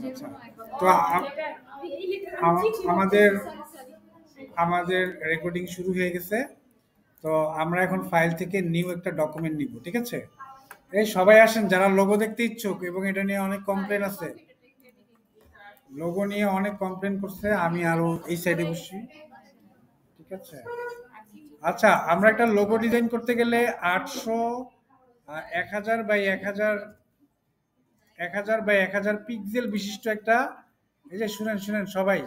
আচ্ছা, তো আমাদের আমাদের রেকর্ডিং শুরু হয়ে গেছে। তো আমরা এখন ফাইল থেকে নিউ একটা ডকুমেন্ট নিব, ঠিক আছে? এই সবাই আসেন যারা লোগো দেখতে ইচ্ছুক, এবং এটা নিয়ে অনেক কমপ্লেন আছে। লোগো নিয়ে অনেক কমপ্লেন করছে, আমি আরো এই সাইডে বসছি, ঠিক আছে? আচ্ছা, আমরা একটা লোগো ডিজাইন করতে গেলে 800 1000 বাই 1000 1000 বাই 1000 পিক্সেল বিশিষ্ট একটা, এই যে শুনেন শুনেন সবাই,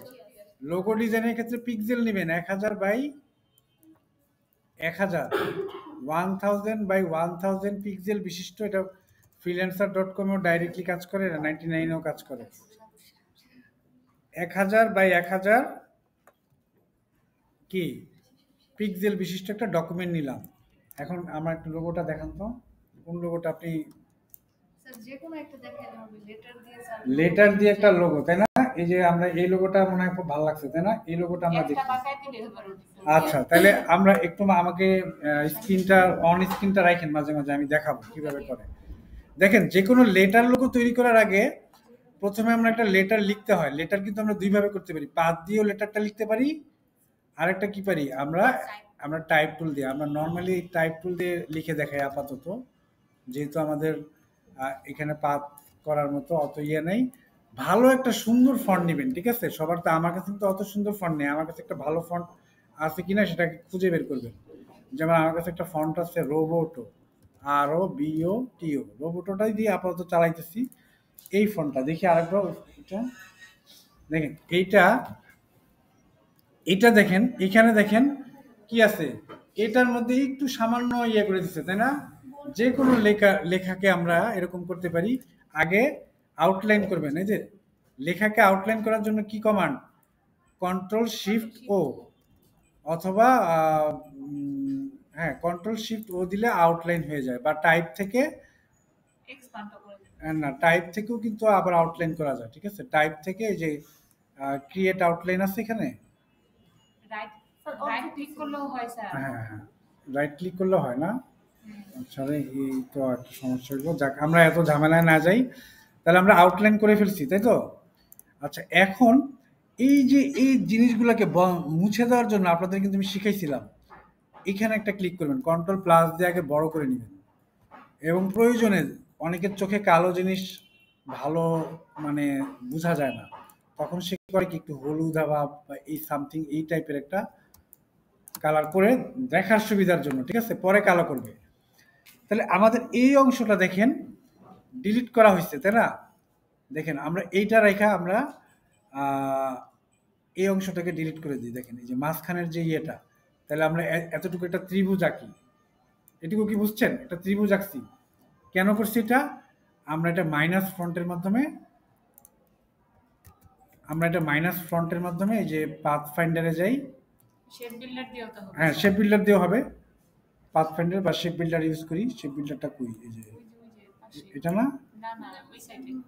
লোগো ডিজাইনের ক্ষেত্রে পিক্সেল নেবেন 1000 বাই 1000, 1000 বাই 1000 পিক্সেল বিশিষ্ট। এটা freelancer.com-এও ডাইরেক্টলি কাজ করে, 99-এও কাজ করে। 1000 বাই 1000 কি পিক্সেল বিশিষ্ট একটা ডকুমেন্ট নিলাম। এখন আমার একটু লোগোটা দেখান তো, কোন লোগোটা আপনি? লেটার দিয়ে একটা লোগো, তাই না? এই যে আমরা এই লোগোটা মনে হয় খুব ভালো লাগছে, তাই না? এই লোগোটা আমরা দেখি। আচ্ছা, তাহলে আমরা একটু আমাকে স্ক্রিনটা অন স্ক্রিনটা রাখেন, মাঝে মাঝে আমি দেখাবো কিভাবে করে। দেখেন, যে কোনো লেটার লোগো তৈরি করার আগে প্রথমে আমরা একটা লেটার লিখতে হয়। লেটার কিন্তু আমরা দুইভাবে করতে পারি, পাত দিয়েও লেটারটা লিখতে পারি, আরেকটা কি পারি আমরা, আমরা টাইপ টুল দিয়ে, আমরা নর্মালি টাইপ টুল দিয়ে লিখে দেখাই আপাতত, যেহেতু আমাদের এখানে পাত করার মতো অত ইয়ে নেই। ভালো একটা সুন্দর ফন্ট নেবেন, ঠিক আছে? সবার তো, আমার কাছে কিন্তু অত সুন্দর ফন্ট নেই, আমার কাছে একটা ভালো ফন্ট আছে কিনা সেটাকে খুঁজে বের করবেন। যেমন আমার কাছে একটা ফন্ট আছে রোবোটো, ROBOTO, রোবোটোটাই দিয়ে আপাতত চালাইতেছি। এই ফন্টটা দেখি আরেকবার, এটা দেখেন, এটা দেখেন, এখানে দেখেন কি আছে, এটার মধ্যে একটু সামান্য ইয়ে করে দিচ্ছে, তাই না? যে কোনো লেখাকে আমরা এরকম করতে পারি। আগে আউটলাইন করবেন, এই যে লেখাকে আউটলাইন করার জন্য কি কমান্ড? Ctrl+Shift+O, অথবা হ্যাঁ, Ctrl+Shift+O দিলে আউটলাইন হয়ে যায়। বা টাইপ থেকে, না টাইপ থেকেও কিন্তু আবার আউটলাইন করা যায়, ঠিক আছে? টাইপ থেকে এই যে ক্রিয়েট আউটলাইন আছে এখানে, হ্যাঁ হ্যাঁ, রাইট ক্লিক করলে হয় না। আচ্ছা রে, এই তো একটা সমস্যা হলো। যাক, আমরা এত ঝামেলায় না যাই। তাহলে আমরা আউটলাইন করে ফেলছি, তাই তো? আচ্ছা, এখন এই যে এই জিনিসগুলোকে মুছে দেওয়ার জন্য আপনাদের কিন্তু আমি শিখাইছিলাম, এখানে একটা ক্লিক করবেন, Ctrl+ দিয়ে আগে বড় করে নেবেন। এবং প্রয়োজনে, অনেকের চোখে কালো জিনিস ভালো মানে বোঝা যায় না, তখন সে করে কি, একটু হলুদ বা এই সামথিং এই টাইপের একটা কালার করে দেখার সুবিধার জন্য, ঠিক আছে? পরে কালো করবে। তাহলে আমাদের এই অংশটা দেখেন ডিলিট করা হয়েছে, তাই না? দেখেন, আমরা এইটা রেখা আমরা এই অংশটাকে ডিলিট করে দিই। দেখেন, এই যে মাঝখানের যে ইয়েটা, তাহলে আমরা এতটুকু একটা ত্রিভুজ আঁকি। এটুকু কি বুঝছেন? একটা ত্রিভুজ আঁকছি। কেন করছি এটা? আমরা এটা মাইনাস ফ্রন্টের মাধ্যমে, এই যে পাথ ফাইন্ডারে যাই, হ্যাঁ শেপ বিল্ডার দিয়েও হবে। পাথ ফাইন্ডার বা শেপ বিল্ডার ইউজ করি। শেপ বিল্ডারটা কই? এই যে এটা না,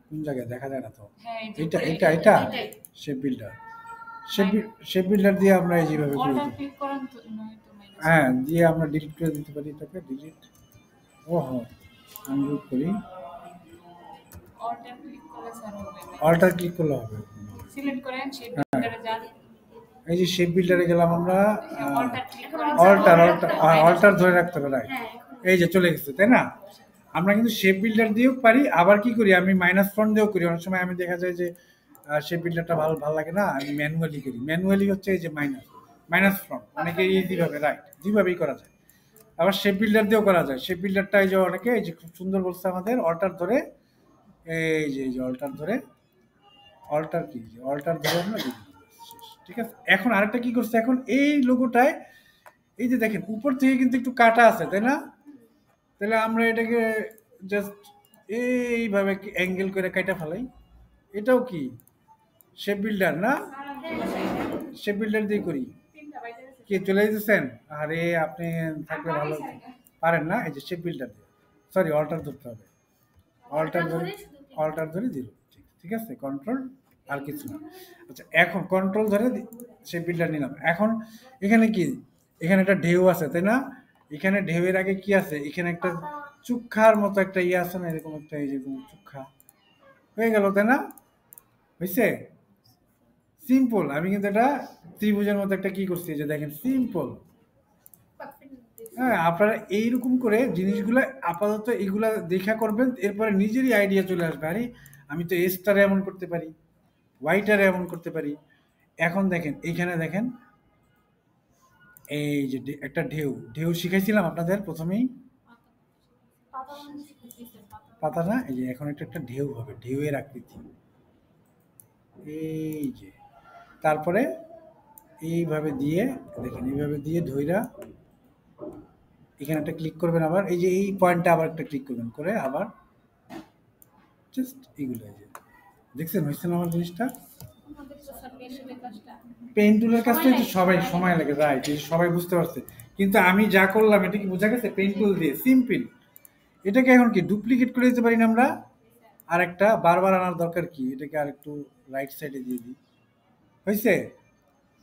কোন জায়গায় দেখা যায় না তো, এটা এটা এটা শেপ বিল্ডার। শেপ বিল্ডার দিয়ে আমরা এই যেভাবে করি, হ্যাঁ, দিয়ে আমরা ডিলিট করে দিতে পারি এটাকে। ডিলিট, ওহো, আনরুট করি, অল্টার ক্লিক করলে হবে। এই যে শেপ বিল্ডারে গেলাম আমরা, অল্টার ধরে রাখতে হবে, রাইট? এই যে চলে গেছে, তাই না? আমরা কিন্তু শেপ বিল্ডার দিয়েও পারি, আবার কি করি, আমি মাইনাস ফ্রন্ট দিয়েও করি। অনেক সময় আমি দেখা যায় যে শেপ বিল্ডারটা ভালো লাগে না, আমি ম্যানুয়ালি করি। ম্যানুয়ালি হচ্ছে এই যে মাইনাস ফ্রন্ট, অনেকে ইজি ভাবে, রাইট, যেভাবেই করা যায়। আবার শেপ বিল্ডার দিয়েও করা যায়। শেপ বিল্ডারটা এই যে অনেকে এই যে খুব সুন্দর বলছে আমাদের, অল্টার ধরে, এই যে অল্টার ধরে, অল্টার কি, অল্টার ধরে আমরা দিই, ঠিক আছে? এখন আরেকটা কি করছে, এখন এই লোগোটায় এই যে দেখেন উপর থেকে কিন্তু একটু কাটা আছে, তাই না? তাহলে আমরা এটাকে জাস্ট এইভাবে অ্যাঙ্গেল করে কাটা ফেলাই। এটাও কি শেপ বিল্ডার না? শেপ বিল্ডার দিয়ে করি। কি চলে যেতেছেন? আরে আপনি থাকলে ভালো হতো। পারেন না? এই যে শেপ বিল্ডার দিয়ে, সরি অল্টার ধরতে হবে, অল্টার ধরে দিল, ঠিক আছে? কন্ট্রোল, আর কিছু না। আচ্ছা, এখন কন্ট্রোল ধরে শেপ বিল্ডার নিলাম। এখন এখানে কি, এখানে একটা ঢেউ আছে, তাই না? এখানে ঢেউয়ের আগে কি আছে, এখানে একটা চুক্ষার মতো একটা ইয়ে আছে না, এরকম একটা, এই যে চুক্ষা হয়ে গেল, তাই না? হয়েছে? সিম্পল। আমি কিন্তু এটা ত্রিভুজের মতো একটা কি করছি, এই যে দেখেন সিম্পল। হ্যাঁ, আপনারা এইরকম করে জিনিসগুলো আপাতত এগুলা দেখা করবেন, এরপরে নিজেরই আইডিয়া চলে আসবে। আরে আমি তো এস্টারে এমন করতে পারি, হোয়াইটারে এমন করতে পারি। এখন দেখেন এইখানে দেখেন, এই যে একটা ঢেউ ঢেউ শিখাইছিলাম আপনাদের প্রথমেই, পাতা না, এই যে এখন একটা একটা ঢেউ হবে, ঢেউয়ের আকৃতি, এই যে। তারপরে এইভাবে দিয়ে দেখেন, এইভাবে দিয়ে ধইরা এখানে একটা ক্লিক করবেন, আবার এই যে এই পয়েন্টটা আবার একটা ক্লিক করবেন, করে আবার জাস্ট এইগুলো, এই যে দেখছেন হয়েছে না আমার জিনিসটা? পেন টুলের কাজটা একটু সবাই সময় লাগে, রাইট, সবাই বুঝতে পারছে। কিন্তু আমি যা করলাম এটা কি বোঝা গেছে? পেন টুল দিয়ে সিম্পল। এটাকে এখন কি ডুপ্লিকেট করে দিতে পারি না আমরা? আর একটা বারবার আনার দরকার কি? এটাকে আর একটু রাইট সাইডে দিয়ে দিই, হয়েছে?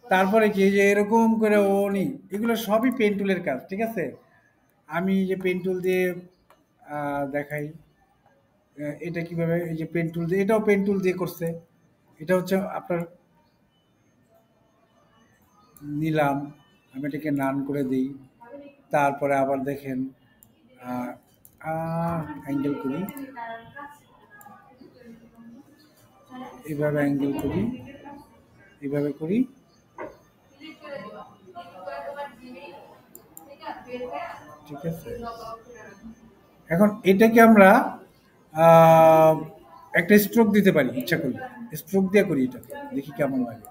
তারপরে কি, এই যে এরকম করে ও নি, এগুলো সবই পেন টুলের কাজ, ঠিক আছে? আমি যে পেন টুল দিয়ে দেখাই, এটা কিভাবে, এই যে পেন টুল দিয়ে, এটাও পেন টুল দিয়ে করছে। এটা হচ্ছে আপনার, নিলাম, আমি এটাকে নান করে দিই। তারপরে আবার দেখেন অ্যাঙ্গেল করি, এইভাবে অ্যাঙ্গেল করি, এইভাবে করি, ঠিক আছে? এখন এটাকে আমরা আহ, একটা স্ট্রোক দিতে পারি ইচ্ছা করলে, স্ট্রোক দিয়ে করি এটাকে, দেখি কেমন লাগে।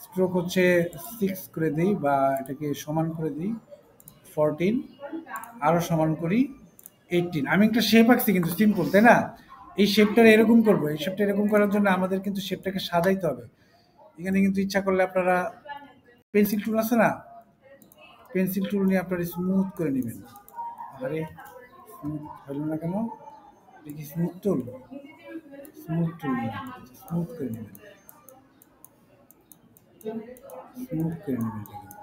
স্ট্রোক হচ্ছে 6 করে দিই, বা এটাকে সমান করে দিই 14, আরও সমান করি 18। আমি একটা শেপ আঁকছি কিন্তু সিম্পল, তাই না? এই শেপটা এরকম করবো, এই শেপটা এরকম করার জন্য আমাদের কিন্তু শেপটাকে সাজাইতে হবে। এখানে কিন্তু ইচ্ছা করলে আপনারা পেন্সিল টুল আছে না, পেন্সিল টুল নিয়ে আপনারা স্মুথ করে নেবেন। আরে স্মুথ হলো না কেন? দেখি স্মুথ টুল, স্মুথ টুল স্মুথ করে নেবেন, স্মুথ করে নেবেন এটা কিন্তু।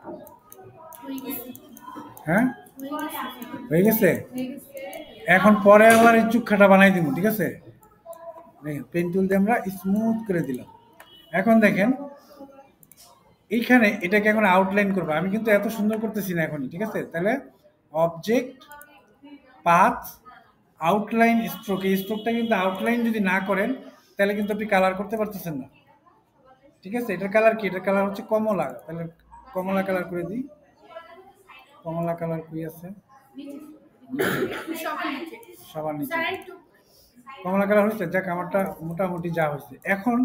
হ্যাঁ, হয়ে গেছে। এখন পরে আবার এই চুক্ষাটা বানাই দিব, ঠিক আছে? দেখেন পেন টুল দিয়ে আমরা স্মুথ করে দিলাম। এখন দেখেন এইখানে এটাকে এখন আউটলাইন করবো, আমি কিন্তু এত সুন্দর করতেছি না এখনই, ঠিক আছে? তাহলে অবজেক্ট, পাথ, আউটলাইন, স্ট্রোক। এই স্ট্রোকটা কিন্তু আউটলাইন যদি না করেন তাহলে কিন্তু আপনি কালার করতে পারতেছেন না, ঠিক আছে? এটার কালার কি? এটার কালার হচ্ছে কমলা, তাহলে কমলা কালার করে দিই। কমলা কালার কই আছে? সবার নিচে কমলা কালার হয়েছে, যাক আমারটা মোটামুটি যা হয়েছে। এখন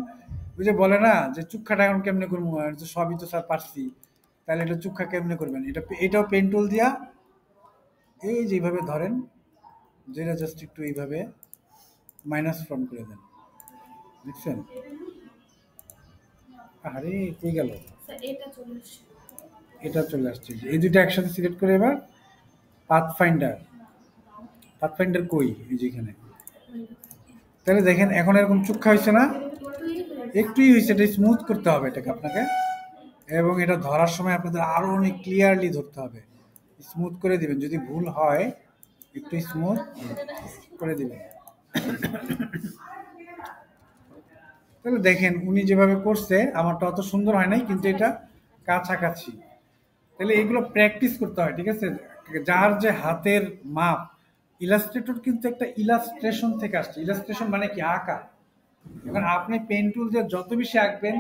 ওই যে বলে না যে চুক্ষাটা এখন কেমনে করবো, আর যে সবই তো স্যার পারছি, তাহলে এটা চুক্ষা কেমনে করবেন? এটাও পেন টুল দিয়া এই যে এইভাবে ধরেন, যেটা জাস্ট একটু এইভাবে মাইনাস ফ্রন্ট করে দেন, দেখছেন? আরে কই গেল? এটা চলে আসছে, এই দুইটা একসাথে সিলেক্ট করে এবার পাথ ফাইন্ডার, পাথ ফাইন্ডার কই? এই যে এখানে। তাহলে দেখেন এখন এরকম চুক্ষা হয়েছে না? একটুই হয়েছে, এটা স্মুথ করতে হবে এটাকে আপনাকে, এবং এটা ধরার সময় আপনাদের আরো অনেক ক্লিয়ারলি ধরতে হবে। স্মুথ করে দিবেন, যদি ভুল হয় একটু স্মুথ করে দিবেন। তাহলে দেখেন উনি যেভাবে করছে, আমারটা অত সুন্দর হয় নাই, কিন্তু এটা কাছাকাছি। তাহলে এগুলো প্র্যাকটিস করতে হয়, ঠিক আছে? যার যে হাতের মাপ, ইলাস্ট্রেটর কিন্তু একটা ইলাস্ট্রেশন থেকে আসছে। ইলাস্ট্রেশন মানে কি? আঁকা। এখন আপনি পেন টুল দিয়ে যত বেশি আঁকবেন,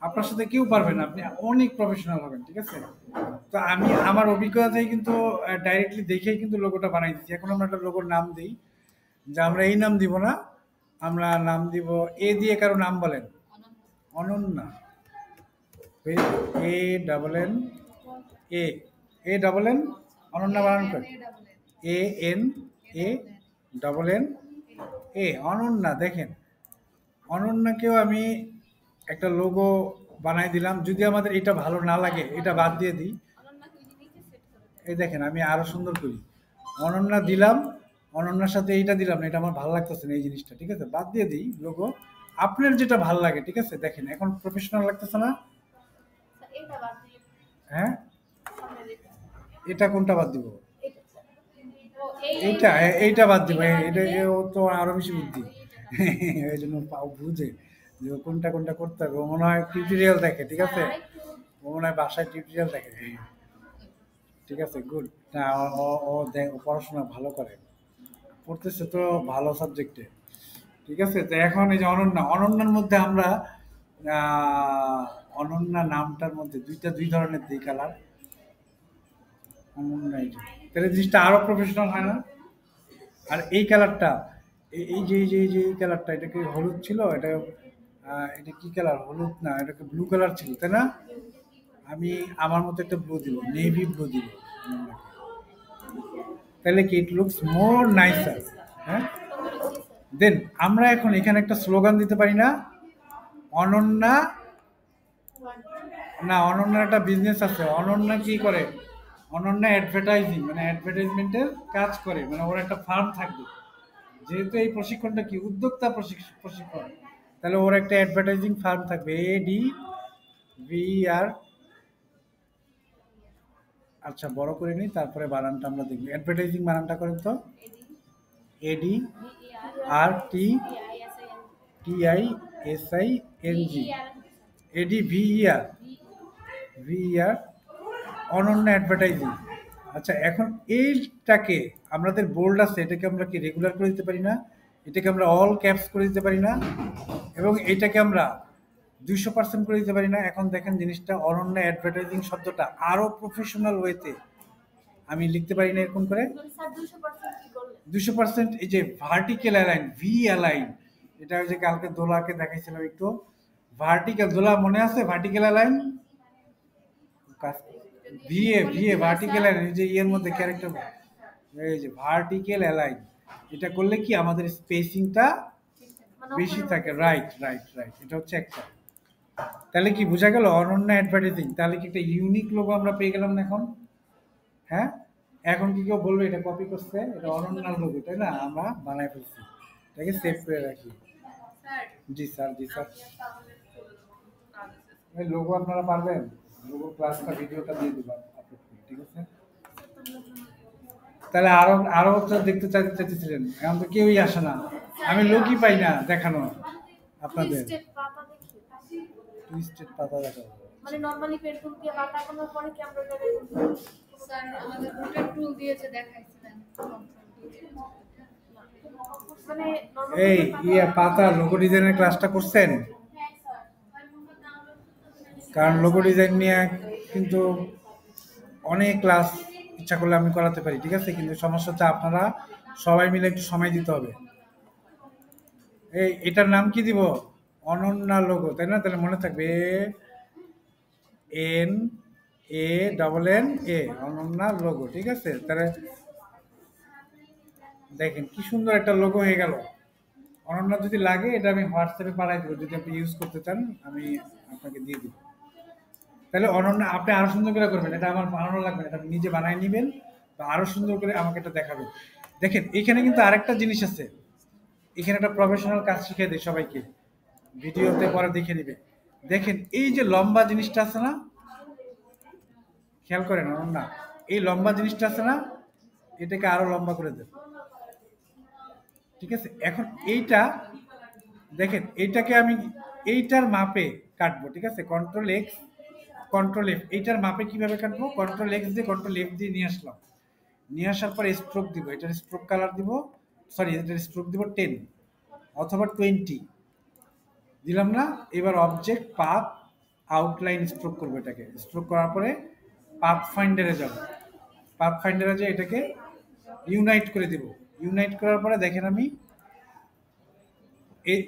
আপনার সাথে কেউ পারবে না, আপনি অনেক প্রফেশনাল হবেন, ঠিক আছে? তো আমি আমার অভিজ্ঞতা থেকে কিন্তু ডাইরেক্টলি দেখেই কিন্তু লোগোটা বানাই দিচ্ছি। এখন আমরা একটা লোগোর নাম দিই, যে আমরা এই নাম দিব না, আমরা নাম দিব এ দিয়ে, কারো নাম বলেন, Ananya, A double N, A, A double N, Ananya বানান করে A N, A double N, A, Ananya. দেখেন অনন্যাকেও আমি একটা লোগো বানাই দিলাম। যদি আমাদের এটা ভালো না লাগে, এটা বাদ দিয়ে দিই। এই দেখেন আমি আরো সুন্দর করি, অনন্যা দিলাম, অনন্যার সাথে এইটা দিলাম না, এটা আমার ভালো লাগতেছে না এই জিনিসটা, ঠিক আছে? বাদ দিয়ে দিই লোগো, আপনার যেটা ভালো লাগে, ঠিক আছে? দেখেন এখন প্রফেশনাল লাগতেছে না? হ্যাঁ, এটা কোনটা বাদ দিব? এইটা, এইটা বাদ দিব, এটা ও তো আরো বেশি বুদ্ধি। এই জন্য বুঝে যে ও কোনটা কোনটা করতে হবে। ও মনে হয় টিউটোরিয়াল দেখে, ঠিক আছে? ও মনে হয় বাসায় টিউটোরিয়াল দেখে। ঠিক আছে, গুড। না, ও পড়াশোনা ভালো করে, পড়তেছে তো ভালো সাবজেক্টে। ঠিক আছে, তো এখন এই যে অনন্যা, অনন্যার মধ্যে আমরা অনন্যা নামটার মধ্যে দুই ধরনের দিই কালার। অনন্যা, এই যে, তাহলে জিনিসটা আরো প্রফেশনাল হয় না? আর এই কালারটা, এই যে এই কালারটা, এটা কি হলুদ ছিল? এটা এটা কি কালার? হলুদ না, এটাকে ব্লু কালার ছিল, তাই না? আমি আমার মতো একটা ব্লু দিব, নেভি ব্লু দিব অনন্যাকে। তাহলে কি ইট লুকস মোর নাইসার? হ্যাঁ, দেন আমরা এখন এখানে একটা স্লোগান দিতে পারি না? অনন্যা, না, অনন্যার একটা বিজনেস আছে। অনন্যা কি করে? অনন্যা অ্যাডভার্টাইজিং, মানে অ্যাডভার্টাইজমেন্টের কাজ করে, মানে ওর একটা ফার্ম থাকবে। যেহেতু এই প্রশিক্ষণটা কি উদ্যোক্তা প্রশিক্ষণ, তাহলে ওর একটা অ্যাডভার্টাইজিং ফার্ম থাকবে, ADVER। আচ্ছা, বড় করে নিই, তারপরে বানানটা আমরা দেখবো। অ্যাডভার্টাইজিং বানানটা করেন তো। ADRTTISING, ADVER, অনন্য অ্যাডভার্টাইজিং। আচ্ছা, এখন এইটাকে আমাদের বোল্ড আছে, এটাকে আমরা কি রেগুলার করে দিতে পারি না? এটাকে আমরা অল ক্যাপস করে দিতে পারি না? এবং এটাকে আমরা 200% করে দিতে পারি না? এখন দেখেন জিনিসটা, অনন্য অ্যাডভার্টাইজিং শব্দটা আরো প্রফেশনাল ওয়েতে আমি লিখতে পারি না এরকম করে? 200%, এই যে ভার্টিক্যাল অ্যালাইন, ভি অ্যালাইন, এটা ওই যে কালকে দোলাকে দেখাইছিলাম একটু। ভার্টিক্যাল, দোলা মনে আছে? Vertical align, V A vertical align, এই যে ইয়ের মধ্যে ক্যারেক্টার, এই যে ভার্টিক্যাল অ্যালাইন, এটা করলে কি আমাদের স্পেসিংটা বেশি থাকে। রাইট, রাইট, রাইট, এটা হচ্ছে একটা। তাহলে কি বোঝা গেল অনন্য অ্যাডভার্টাইজিং? তাহলে কি একটা ইউনিক লোগো আমরা পেয়ে গেলাম না এখন? হ্যাঁ, এখন কি কেউ বলবে এটা কপি করছে? এটা অনন্যার লোগো, তাই না? আমরা বানাই ফেলছি, এটাকে সেভ করে রাখি। জি স্যার, জি স্যার। এই লোগো আপনারা পারবেন? লোগো ক্লাসটা ভিডিওটা দিয়ে দিবেন আপলোড করে, ঠিক আছে? তাহলে আরো আরো তো দেখতে চাইতেছিলেন, এখন তো কেউই আসে না, আমি লোকই পাই না দেখানো আপনাদের। টুইস্টেড পাতা দেখাবো মানে নরমালি পেন্সিল দিয়ে পাতা আঁকানোর পরে কি আমরা এটা স্যার আমাদের রুটের টুল দিয়েছে দেখাইছিলেন মানে এই পাতা লোগো ডিজাইনের ক্লাসটা করছেন? কারণ লোগো ডিজাইন নিয়ে কিন্তু অনেক ক্লাস ইচ্ছা করলে আমি করাতে পারি, ঠিক আছে? কিন্তু সমস্যা হচ্ছে আপনারা সবাই মিলে একটু সময় দিতে হবে। এটার নাম কি দিব? অনন্যা লোগো, তাই না? তাহলে মনে থাকবে, NANNA, অনন্যা লোগো, ঠিক আছে? তাহলে দেখেন কি সুন্দর একটা লোগো হয়ে গেল। অনন্যা যদি লাগে, এটা আমি হোয়াটসঅ্যাপে পাঠাই দেবো, যদি আপনি ইউজ করতে চান আমি আপনাকে দিয়ে দিব। তাহলে অনন্যা আপনি আরো সুন্দর করে করবেন, এটা আমার বানানো লাগবে না, এটা আপনি নিজে বানাই নেবেন, বা আরো সুন্দর করে আমাকে এটা দেখাবেন। দেখেন এখানে কিন্তু আরেকটা জিনিস আছে, এখানে একটা প্রফেশনাল কাজ শিখিয়ে দেয় সবাইকে, ভিডিওতে পরে দেখে নিবে। দেখেন এই যে লম্বা জিনিসটা আছে না, খেয়াল করেন অনন্যা, এই লম্বা জিনিসটা আছে না, এটাকে আরো লম্বা করে দেন, ঠিক আছে? এখন এইটা দেখেন, এইটাকে আমি এইটার মাপে কাটবো, ঠিক আছে? কন্ট্রোল X, কন্ট্রোল F, এইটার মাপে কিভাবে কাটবো? কন্ট্রোল X দিয়ে কন্ট্রোল F দিয়ে নিয়ে আসলাম, নিয়ে আসার পরে স্ট্রোক দিব, এটার স্ট্রোক কালার দিব, সরি এটার স্ট্রোক দিব 10 অথবা 20 দিলাম না? এবার অবজেক্ট পাথ আউটলাইন স্ট্রোক করবো, এটাকে স্ট্রোক করার পরে পাথ ফাইন্ডারে যাব, পাথ ফাইন্ডারে যে এটাকে ইউনাইট করে দিব, ইউনাইট করার পরে দেখেন আমি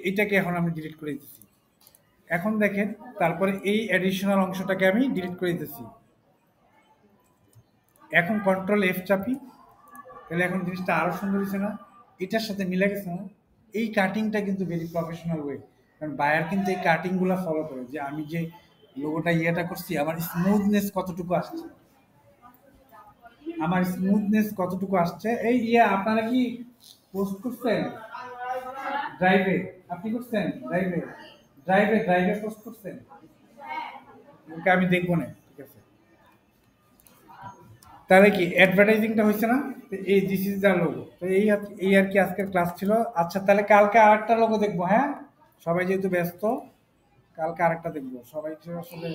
এটাকে এখন আমি ডিলিট করে দিতেছি। এখন দেখেন, তারপরে এই অ্যাডিশনাল অংশটাকে আমি ডিলিট করে দিতেছি। এখন কন্ট্রোল F চাপি, তাহলে এখন জিনিসটা আরো সুন্দর হয়েছে না? এটার সাথে মিলে গেছে না? এই কাটিংটা কিন্তু ভেরি প্রফেশনাল ওয়ে, কারণ বায়ার কিন্তু এই কাটিংগুলো ফলো করে, যে আমি যে লোগোটা ইয়েটা করছি আমার স্মুথনেস কতটুকু আসছে, আমার স্মুথনেস কতটুকু আসছে। এই আপনারা কি পোস্ট করছেন ড্রাইভে? আপনি করছেন ড্রাইভে? ড্রাইভে পোস্ট করছেন? ওকে আমি দেখবো না, ঠিক আছে? তাহলে কি অ্যাডভার্টাইজিংটা হয়েছে না? তো এই দিস ইজ দ্য লোগো। তো এই আর কি আজকের ক্লাস ছিল। আচ্ছা তাহলে কালকে আরেকটা লোগো দেখবো, হ্যাঁ? সবাই যেহেতু ব্যস্ত, কালকে আরেকটা দেখবো। সবাই আসলে